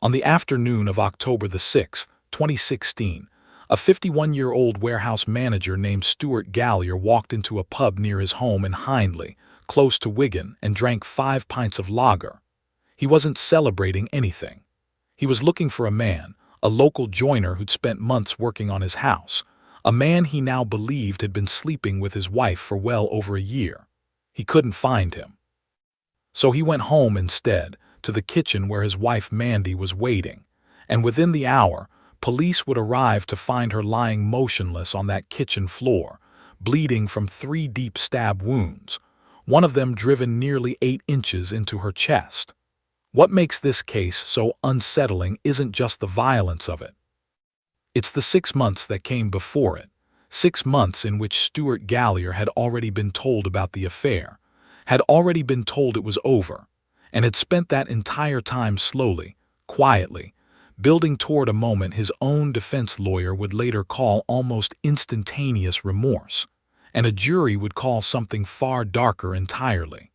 On the afternoon of October the 6th, 2016, a 51-year-old warehouse manager named Stuart Gallier walked into a pub near his home in Hindley, close to Wigan, and drank 5 pints of lager. He wasn't celebrating anything. He was looking for a local joiner who'd spent months working on his house, a man he now believed had been sleeping with his wife for well over a year. He couldn't find him. So he went home instead, to the kitchen where his wife Mandy was waiting, and within the hour, police would arrive to find her lying motionless on that kitchen floor, bleeding from 3 deep stab wounds, one of them driven nearly 8 inches into her chest. What makes this case so unsettling isn't just the violence of it. It's the 6 months that came before it, 6 months in which Stuart Gallier had already been told about the affair, had already been told it was over, and had spent that entire time slowly, quietly, building toward a moment his own defense lawyer would later call almost instantaneous remorse, and a jury would call something far darker entirely.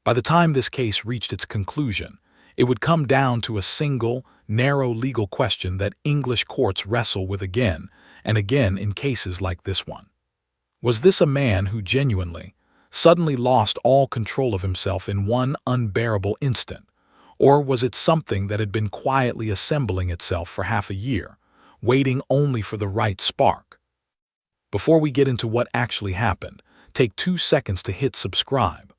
By the time this case reached its conclusion, it would come down to a single, narrow legal question that English courts wrestle with again and again in cases like this one. Was this a man who genuinely, suddenly lost all control of himself in one unbearable instant, or was it something that had been quietly assembling itself for half a year, waiting only for the right spark? Before we get into what actually happened, take 2 seconds to hit subscribe.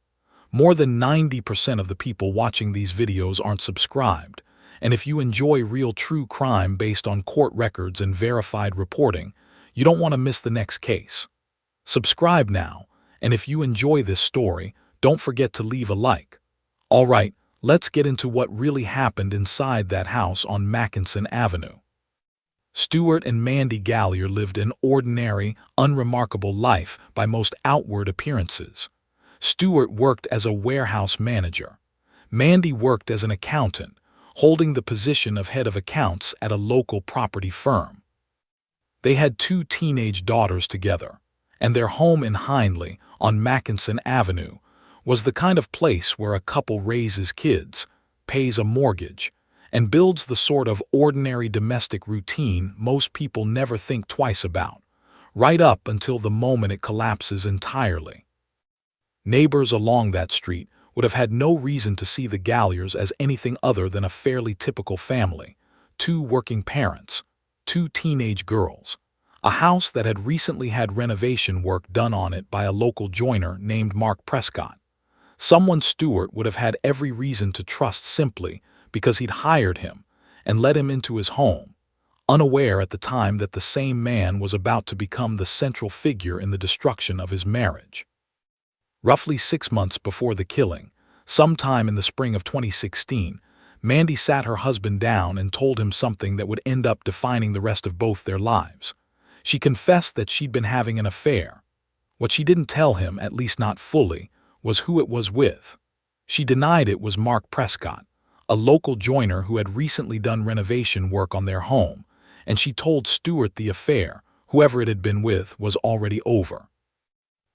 More than 90% of the people watching these videos aren't subscribed, and if you enjoy real true crime based on court records and verified reporting, you don't want to miss the next case. Subscribe now, and if you enjoy this story, don't forget to leave a like. All right, let's get into what really happened inside that house on Mackinson Avenue. Stuart and Mandy Gallier lived an ordinary, unremarkable life by most outward appearances. Stuart worked as a warehouse manager. Mandy worked as an accountant, holding the position of head of accounts at a local property firm. They had 2 teenage daughters together, and their home in Hindley, on Mackinson Avenue, was the kind of place where a couple raises kids, pays a mortgage, and builds the sort of ordinary domestic routine most people never think twice about, right up until the moment it collapses entirely. Neighbors along that street would have had no reason to see the Galliers as anything other than a fairly typical family: 2 working parents, 2 teenage girls, a house that had recently had renovation work done on it by a local joiner named Mark Prescott, someone Stuart would have had every reason to trust simply because he'd hired him and let him into his home, unaware at the time that the same man was about to become the central figure in the destruction of his marriage. Roughly 6 months before the killing, sometime in the spring of 2016, Mandy sat her husband down and told him something that would end up defining the rest of both their lives. She confessed that she'd been having an affair. What she didn't tell him, at least not fully, was who it was with. She denied it was Mark Prescott, a local joiner who had recently done renovation work on their home, and she told Stuart the affair, whoever it had been with, was already over.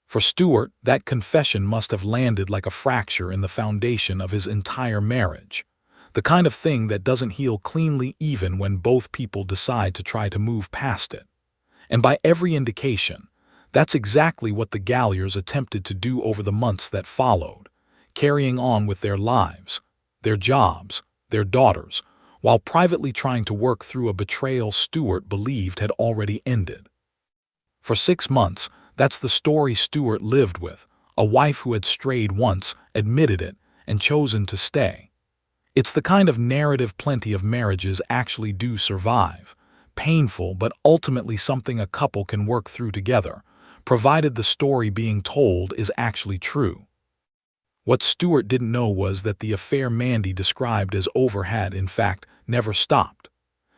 For Stuart, that confession must have landed like a fracture in the foundation of his entire marriage, the kind of thing that doesn't heal cleanly even when both people decide to try to move past it. And by every indication, that's exactly what the Galliers attempted to do over the months that followed, carrying on with their lives, their jobs, their daughters, while privately trying to work through a betrayal Stuart believed had already ended. For 6 months, that's the story Stuart lived with, a wife who had strayed once, admitted it, and chosen to stay. It's the kind of narrative plenty of marriages actually do survive, painful but ultimately something a couple can work through together, provided the story being told is actually true. What Stuart didn't know was that the affair Mandy described as over had, in fact, never stopped.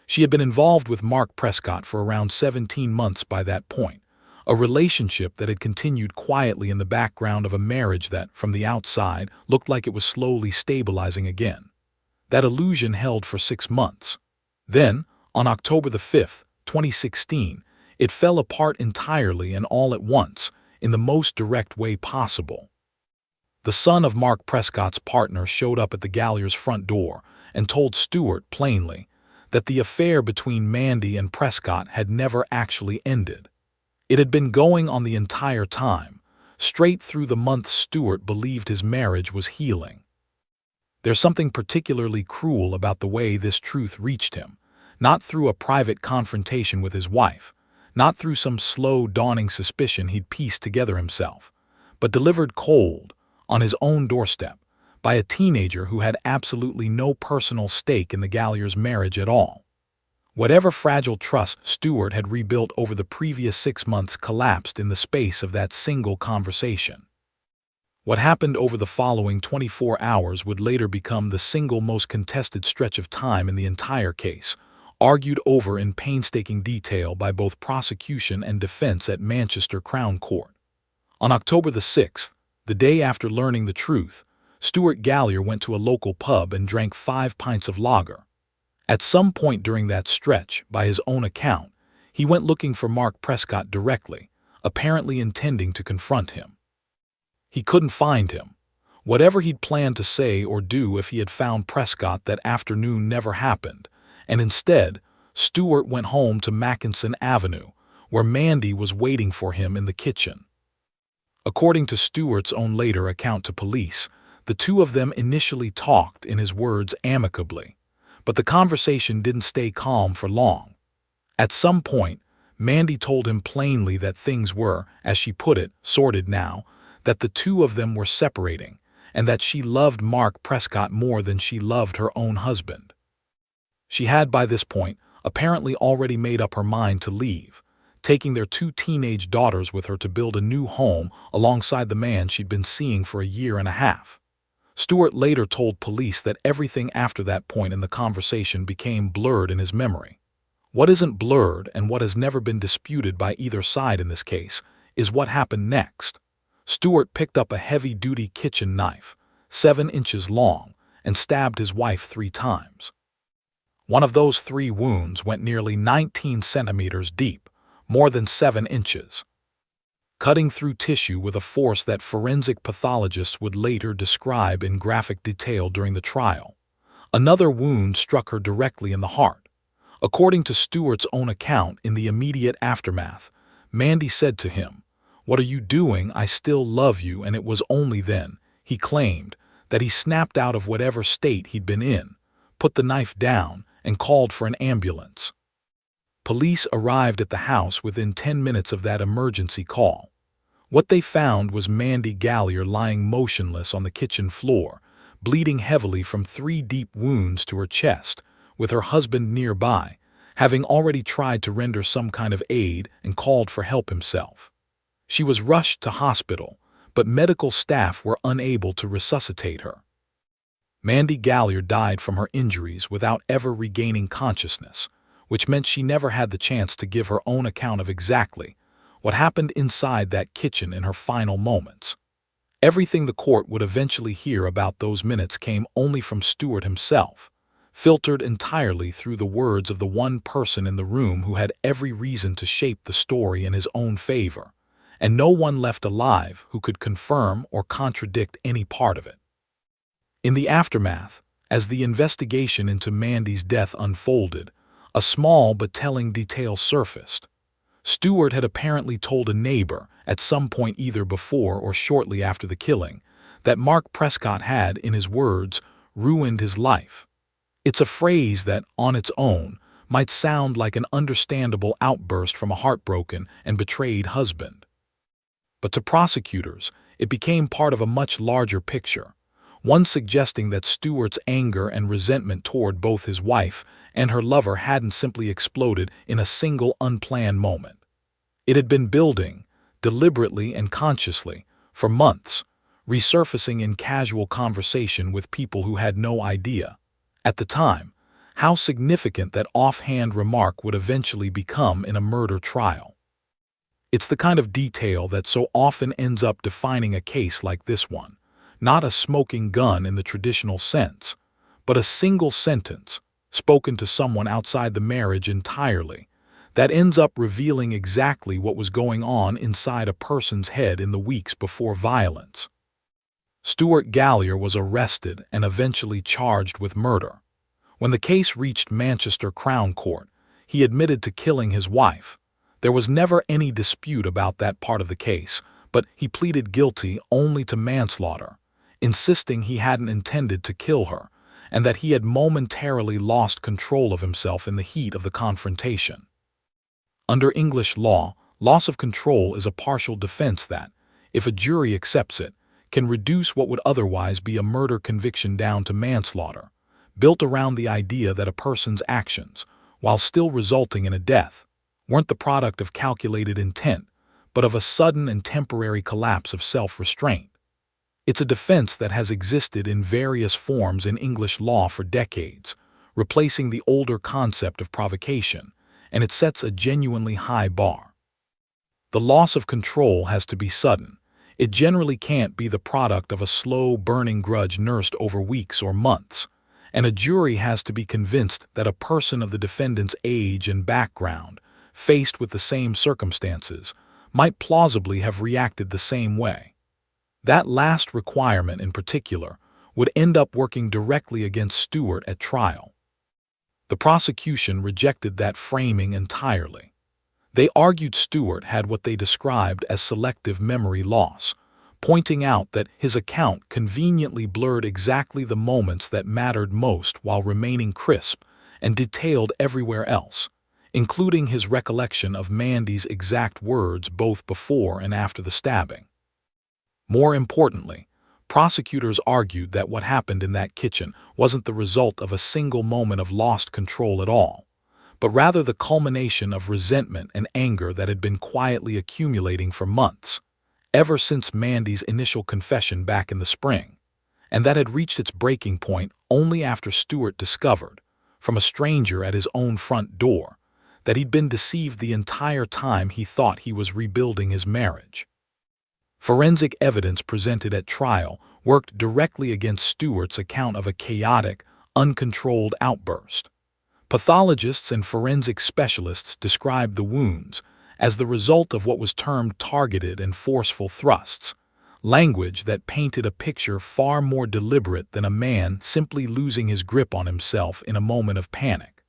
She had been involved with Mark Prescott for around 17 months by that point, a relationship that had continued quietly in the background of a marriage that, from the outside, looked like it was slowly stabilizing again. That illusion held for 6 months. Then, on October the 5th, 2016, it fell apart entirely and all at once, in the most direct way possible. The son of Mark Prescott's partner showed up at the Galliers' front door and told Stewart plainly that the affair between Mandy and Prescott had never actually ended. It had been going on the entire time, straight through the months Stewart believed his marriage was healing. There's something particularly cruel about the way this truth reached him, not through a private confrontation with his wife, not through some slow dawning suspicion he'd pieced together himself, but delivered cold, on his own doorstep, by a teenager who had absolutely no personal stake in the Galliers' marriage at all. Whatever fragile trust Stewart had rebuilt over the previous 6 months collapsed in the space of that single conversation. What happened over the following 24 hours would later become the single most contested stretch of time in the entire case, argued over in painstaking detail by both prosecution and defense at Manchester Crown Court. On October the 6th, the day after learning the truth, Stewart Gallier went to a local pub and drank 5 pints of lager. At some point during that stretch, by his own account, he went looking for Mark Prescott directly, apparently intending to confront him. He couldn't find him. Whatever he'd planned to say or do if he had found Prescott that afternoon never happened, and instead, Stewart went home to Mackinson Avenue, where Mandy was waiting for him in the kitchen. According to Stewart's own later account to police, the two of them initially talked, in his words, amicably, but the conversation didn't stay calm for long. At some point, Mandy told him plainly that things were, as she put it, sorted now, that the two of them were separating, and that she loved Mark Prescott more than she loved her own husband. She had, by this point, apparently already made up her mind to leave, taking their 2 teenage daughters with her to build a new home alongside the man she'd been seeing for a year and a half. Stewart later told police that everything after that point in the conversation became blurred in his memory. What isn't blurred, and what has never been disputed by either side in this case, is what happened next. Stewart picked up a heavy-duty kitchen knife, 7 inches long, and stabbed his wife 3 times. One of those 3 wounds went nearly 19 centimeters deep, more than 7 inches, cutting through tissue with a force that forensic pathologists would later describe in graphic detail during the trial. Another wound struck her directly in the heart. According to Stewart's own account, in the immediate aftermath, Mandy said to him, "What are you doing? I still love you," and it was only then, he claimed, that he snapped out of whatever state he'd been in, put the knife down, and called for an ambulance. Police arrived at the house within 10 minutes of that emergency call. What they found was Mandy Gallier lying motionless on the kitchen floor, bleeding heavily from 3 deep wounds to her chest, with her husband nearby, having already tried to render some kind of aid and called for help himself. She was rushed to hospital, but medical staff were unable to resuscitate her. Mandy Gallier died from her injuries without ever regaining consciousness, which meant she never had the chance to give her own account of exactly what happened inside that kitchen in her final moments. Everything the court would eventually hear about those minutes came only from Stewart himself, filtered entirely through the words of the one person in the room who had every reason to shape the story in his own favor, and no one left alive who could confirm or contradict any part of it. In the aftermath, as the investigation into Mandy's death unfolded, a small but telling detail surfaced. Stewart had apparently told a neighbor, at some point either before or shortly after the killing, that Mark Prescott had, in his words, ruined his life. It's a phrase that, on its own, might sound like an understandable outburst from a heartbroken and betrayed husband. But to prosecutors, it became part of a much larger picture, one suggesting that Stewart's anger and resentment toward both his wife and her lover hadn't simply exploded in a single unplanned moment. It had been building, deliberately and consciously, for months, resurfacing in casual conversation with people who had no idea, at the time, how significant that offhand remark would eventually become in a murder trial. It's the kind of detail that so often ends up defining a case like this one, not a smoking gun in the traditional sense, but a single sentence, spoken to someone outside the marriage entirely, that ends up revealing exactly what was going on inside a person's head in the weeks before violence. Stewart Gallier was arrested and eventually charged with murder. When the case reached Manchester Crown Court, he admitted to killing his wife. There was never any dispute about that part of the case, but he pleaded guilty only to manslaughter, insisting he hadn't intended to kill her, and that he had momentarily lost control of himself in the heat of the confrontation. Under English law, loss of control is a partial defense that, if a jury accepts it, can reduce what would otherwise be a murder conviction down to manslaughter, built around the idea that a person's actions, while still resulting in a death, weren't the product of calculated intent, but of a sudden and temporary collapse of self-restraint. It's a defense that has existed in various forms in English law for decades, replacing the older concept of provocation, and it sets a genuinely high bar. The loss of control has to be sudden. It generally can't be the product of a slow, burning grudge nursed over weeks or months, and a jury has to be convinced that a person of the defendant's age and background, faced with the same circumstances, might plausibly have reacted the same way. That last requirement in particular would end up working directly against Stewart at trial. The prosecution rejected that framing entirely. They argued Stewart had what they described as selective memory loss, pointing out that his account conveniently blurred exactly the moments that mattered most while remaining crisp and detailed everywhere else, including his recollection of Mandy's exact words both before and after the stabbing. More importantly, prosecutors argued that what happened in that kitchen wasn't the result of a single moment of lost control at all, but rather the culmination of resentment and anger that had been quietly accumulating for months, ever since Mandy's initial confession back in the spring, and that had reached its breaking point only after Stewart discovered, from a stranger at his own front door, that he'd been deceived the entire time he thought he was rebuilding his marriage. Forensic evidence presented at trial worked directly against Stewart's account of a chaotic, uncontrolled outburst. Pathologists and forensic specialists described the wounds as the result of what was termed targeted and forceful thrusts, language that painted a picture far more deliberate than a man simply losing his grip on himself in a moment of panic.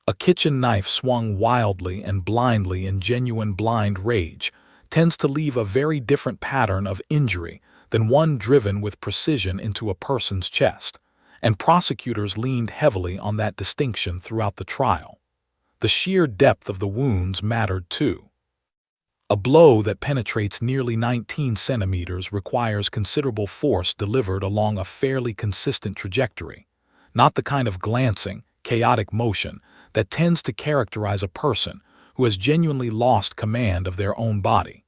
A kitchen knife swung wildly and blindly in genuine blind rage tends to leave a very different pattern of injury than one driven with precision into a person's chest, and prosecutors leaned heavily on that distinction throughout the trial. The sheer depth of the wounds mattered too. A blow that penetrates nearly 19 centimeters requires considerable force delivered along a fairly consistent trajectory, not the kind of glancing, chaotic motion that tends to characterize a person who has genuinely lost command of their own body.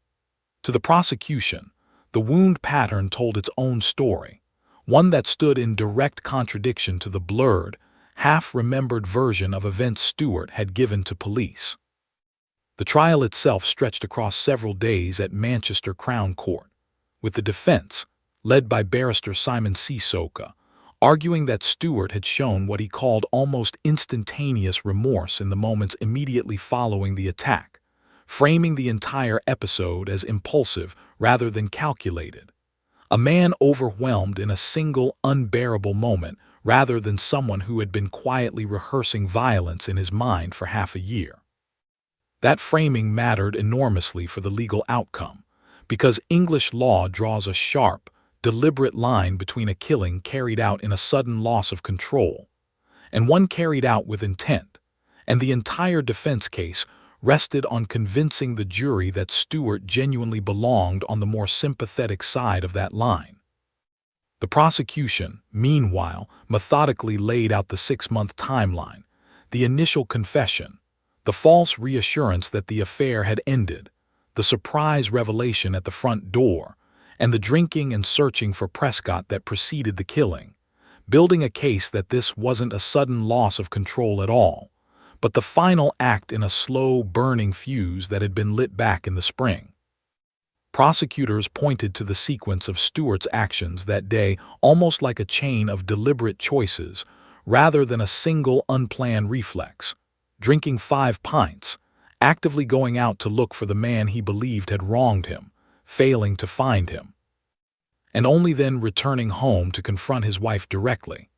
To the prosecution, the wound pattern told its own story, one that stood in direct contradiction to the blurred, half-remembered version of events Stewart had given to police. The trial itself stretched across several days at Manchester Crown Court, with the defense, led by barrister Simon C. Soka, arguing that Stewart had shown what he called almost instantaneous remorse in the moments immediately following the attack, framing the entire episode as impulsive rather than calculated. A man overwhelmed in a single unbearable moment rather than someone who had been quietly rehearsing violence in his mind for half a year. That framing mattered enormously for the legal outcome, because English law draws a sharp, deliberate line between a killing carried out in a sudden loss of control and one carried out with intent, and the entire defense case rested on convincing the jury that Stewart genuinely belonged on the more sympathetic side of that line. The prosecution, meanwhile, methodically laid out the 6-month timeline, the initial confession, the false reassurance that the affair had ended, the surprise revelation at the front door, and the drinking and searching for Prescott that preceded the killing, building a case that this wasn't a sudden loss of control at all, but the final act in a slow, burning fuse that had been lit back in the spring. Prosecutors pointed to the sequence of Stewart's actions that day almost like a chain of deliberate choices rather than a single unplanned reflex: drinking 5 pints, actively going out to look for the man he believed had wronged him, failing to find him, and only then returning home to confront his wife directly.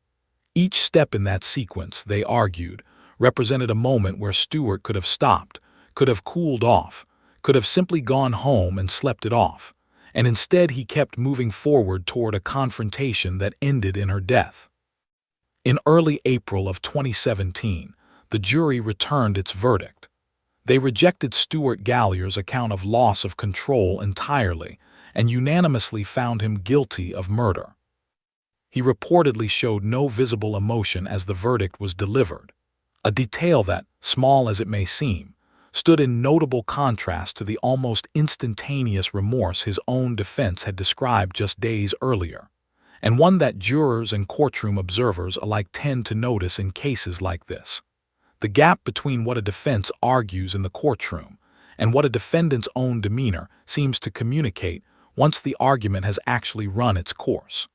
Each step in that sequence, they argued, represented a moment where Stewart could have stopped, could have cooled off, could have simply gone home and slept it off, and instead he kept moving forward toward a confrontation that ended in her death. In early April of 2017, the jury returned its verdict. They rejected Stewart Gallier's account of loss of control entirely and unanimously found him guilty of murder. He reportedly showed no visible emotion as the verdict was delivered, a detail that, small as it may seem, stood in notable contrast to the almost instantaneous remorse his own defense had described just days earlier, and one that jurors and courtroom observers alike tend to notice in cases like this. The gap between what a defense argues in the courtroom and what a defendant's own demeanor seems to communicate once the argument has actually run its course.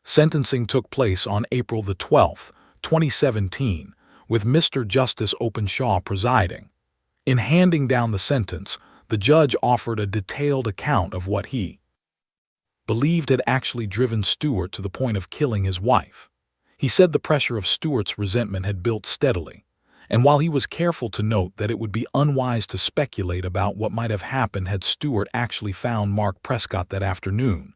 Sentencing took place on April the 12th, 2017, with Mr. Justice Openshaw presiding. In handing down the sentence, the judge offered a detailed account of what he believed had actually driven Stewart to the point of killing his wife. He said the pressure of Stewart's resentment had built steadily, and while he was careful to note that it would be unwise to speculate about what might have happened had Stewart actually found Mark Prescott that afternoon,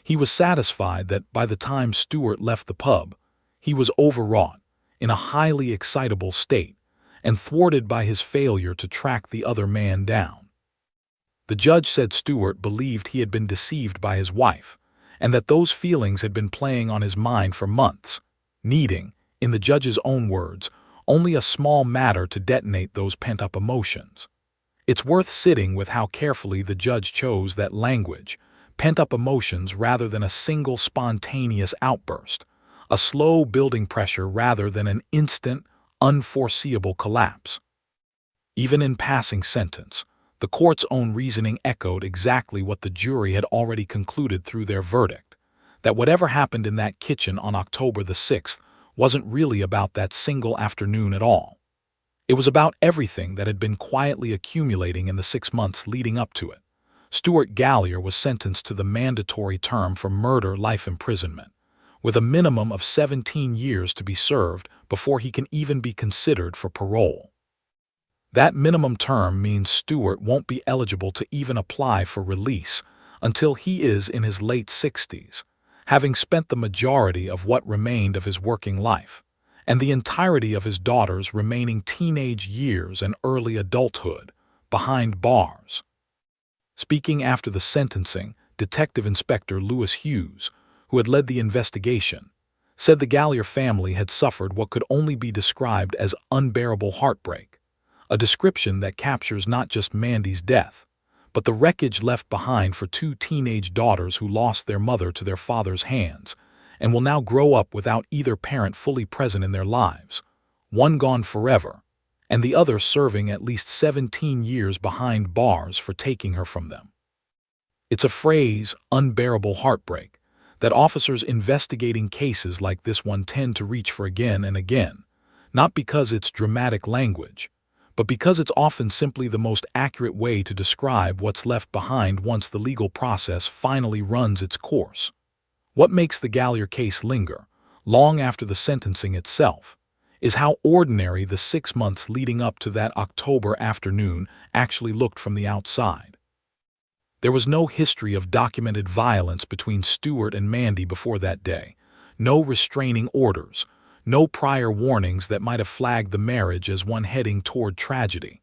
he was satisfied that by the time Stewart left the pub, he was overwrought, in a highly excitable state, and thwarted by his failure to track the other man down. The judge said Stewart believed he had been deceived by his wife, and that those feelings had been playing on his mind for months, needing, in the judge's own words, only a small matter to detonate those pent-up emotions. It's worth sitting with how carefully the judge chose that language, pent-up emotions rather than a single spontaneous outburst, a slow building pressure rather than an instant, unforeseeable collapse. Even in passing sentence, the court's own reasoning echoed exactly what the jury had already concluded through their verdict, that whatever happened in that kitchen on October the 6th wasn't really about that single afternoon at all. It was about everything that had been quietly accumulating in the 6 months leading up to it. Stewart Gallier was sentenced to the mandatory term for murder life imprisonment, with a minimum of 17 years to be served before he can even be considered for parole. That minimum term means Stewart won't be eligible to even apply for release until he is in his late 60s, having spent the majority of what remained of his working life, and the entirety of his daughter's remaining teenage years and early adulthood, behind bars. Speaking after the sentencing, Detective Inspector Lewis Hughes, who had led the investigation, said the Gallier family had suffered what could only be described as unbearable heartbreak, a description that captures not just Mandy's death, but the wreckage left behind for two teenage daughters who lost their mother to their father's hands and will now grow up without either parent fully present in their lives, one gone forever, and the other serving at least 17 years behind bars for taking her from them. It's a phrase, unbearable heartbreak, that officers investigating cases like this one tend to reach for again and again, not because it's dramatic language, but because it's often simply the most accurate way to describe what's left behind once the legal process finally runs its course. What makes the Gallier case linger, long after the sentencing itself, is how ordinary the 6 months leading up to that October afternoon actually looked from the outside. There was no history of documented violence between Stewart and Mandy before that day, no restraining orders, no prior warnings that might have flagged the marriage as one heading toward tragedy.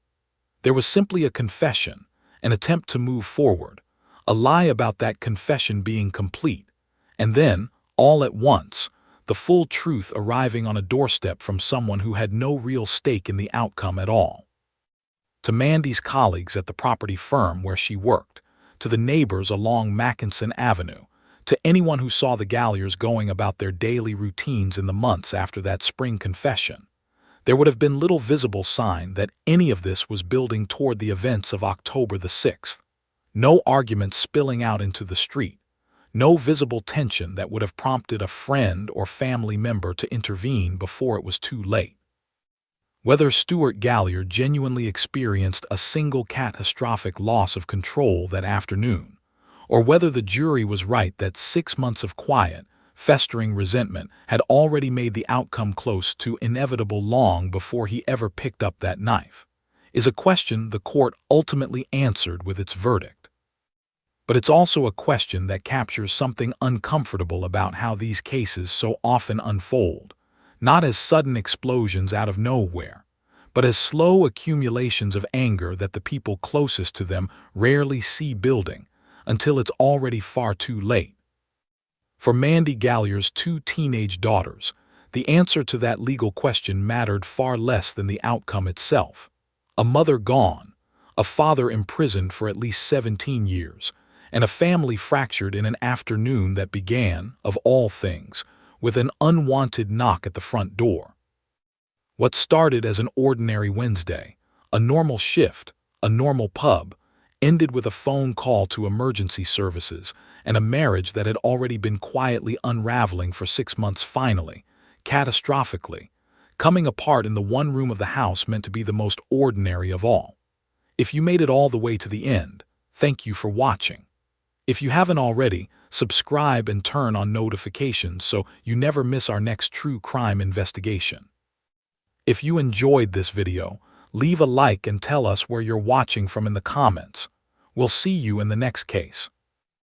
There was simply a confession, an attempt to move forward, a lie about that confession being complete, and then, all at once, the full truth arriving on a doorstep from someone who had no real stake in the outcome at all. To Mandy's colleagues at the property firm where she worked, to the neighbors along Mackinson Avenue, to anyone who saw the Galliers going about their daily routines in the months after that spring confession, there would have been little visible sign that any of this was building toward the events of October the 6th. No arguments spilling out into the street, no visible tension that would have prompted a friend or family member to intervene before it was too late. Whether Stewart Gallier genuinely experienced a single catastrophic loss of control that afternoon, or whether the jury was right that 6 months of quiet, festering resentment had already made the outcome close to inevitable long before he ever picked up that knife, is a question the court ultimately answered with its verdict. But it's also a question that captures something uncomfortable about how these cases so often unfold, not as sudden explosions out of nowhere, but as slow accumulations of anger that the people closest to them rarely see building until it's already far too late. For Mandy Galyer's two teenage daughters, the answer to that legal question mattered far less than the outcome itself. A mother gone, a father imprisoned for at least 17 years, and a family fractured in an afternoon that began, of all things, with an unwanted knock at the front door. What started as an ordinary Wednesday, a normal shift, a normal pub, ended with a phone call to emergency services and a marriage that had already been quietly unraveling for 6 months finally, catastrophically, coming apart in the one room of the house meant to be the most ordinary of all. If you made it all the way to the end, thank you for watching. If you haven't already, subscribe and turn on notifications so you never miss our next true crime investigation. If you enjoyed this video, leave a like and tell us where you're watching from in the comments. We'll see you in the next case.